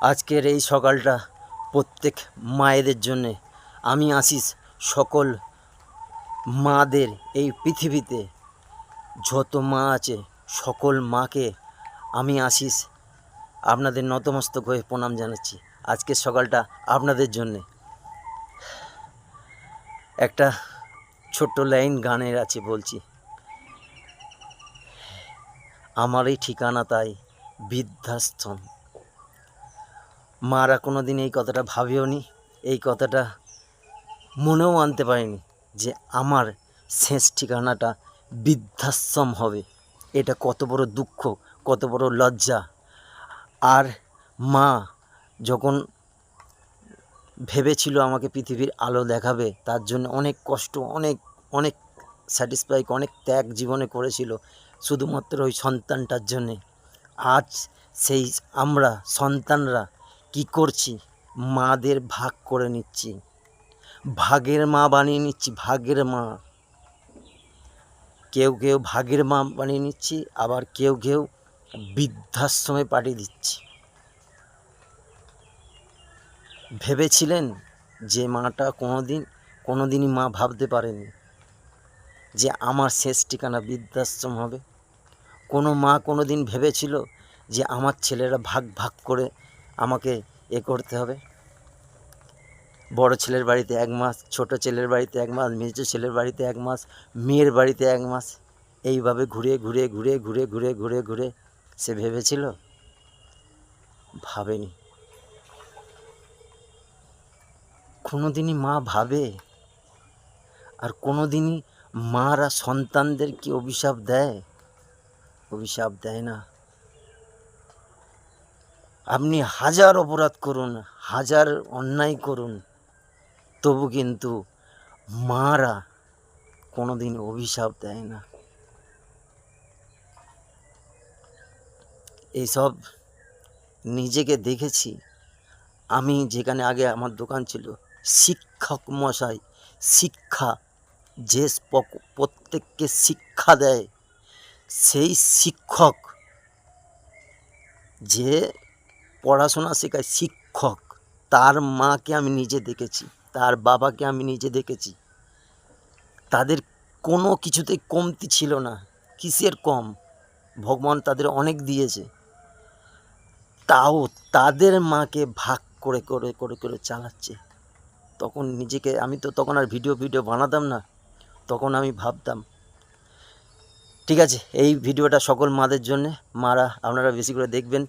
আজকের এই সকালটা প্রত্যেক মায়েদের জন্যে। আমি আশিস সকল মাদের এই পৃথিবীতে যত মা আছে সকল মাকে আমি আশিস আপনাদের নতমস্তক হয়ে প্রণাম জানাচ্ছি। আজকের সকালটা আপনাদের জন্যে। একটা ছোট্ট লাইন গানের আছে, বলছি। আমার এই ঠিকানা তাই বৃদ্ধাশ্রম। মারা কোনো দিন এই কথাটা ভাবেও নি, এই কথাটা মনেও আনতে পারিনি যে আমার শেষ ঠিকানাটা বৃদ্ধাশ্রম হবে। এটা কত বড় দুঃখ, কত বড় লজ্জা। আর মা যখন ভেবেছিল আমাকে পৃথিবীর আলো দেখাবে, তার জন্য অনেক কষ্ট, অনেক অনেক স্যাটিসফাই, অনেক ত্যাগ জীবনে করেছিল শুধুমাত্র ওই সন্তানটার জন্যে। আজ সেই আমরা সন্তানরা কি করছি? মাদের ভাগ করে নিচ্ছি, ভাগের মা বানিয়ে নিচ্ছি। ভাগের মা, কেউ কেউ ভাগের মা বানিয়ে নিচ্ছি, আবার কেউ কেউ বৃদ্ধাশ্রমে পাঠিয়ে দিচ্ছি। ভেবেছিলেন যে মাটা কোনোদিনই মা ভাবতে পারেনি যে আমার শেষ ঠিকানা বৃদ্ধাশ্রম হবে? কোনো মা কোনো দিন ভেবেছিল যে আমার ছেলেরা ভাগ ভাগ করে আমাকে করতে হবে? বড় ছেলের বাড়িতে 1 মাস, ছোট ছেলের বাড়িতে 1 মাস, মেজো ছেলের বাড়িতে 1 মাস, মেয়ের বাড়িতে 1 মাস, এইভাবে ঘুরে ঘুরে ঘুরে ঘুরে ঘুরে ঘুরে ঘুরে সে ভেবেছিল? ভাবেনি। কোনোদিনই মা ভাবে? আর কোনোদিনই মারা সন্তানদের কি অভিশাপ দেয়? অভিশাপ দেয় না। আপনি হাজার অপরাধ করুন, হাজার অন্যায় করুন, তবু কিন্তু মারা কোনোদিন অভিশাপ দেয় না। এইসব নিজেকে দেখেছি। আমি যেখানে আগে আমার দোকান ছিল, শিক্ষক মশাই, শিক্ষা যে প্রত্যেককে শিক্ষা দেয়, সেই শিক্ষক যে পড়াশোনা শেখায়, শিক্ষক, তার মাকে আমি নিজে দেখেছি, তার বাবাকে আমি নিজে দেখেছি। তাদের কোনো কিছুতেই কমতি ছিল না। কিসের কম? ভগবান তাদের অনেক দিয়েছে, তাও তাদের মাকে ভাগ করে করে করে করে চালাচ্ছে। তখন নিজেকে, আমি তো তখন আর ভিডিও বানাতাম না, তখন আমি ভাবতাম। ঠিক আছে, এই ভিডিওটা সকল মাদের জন্যে। মারা আপনারা বেশি করে দেখবেন।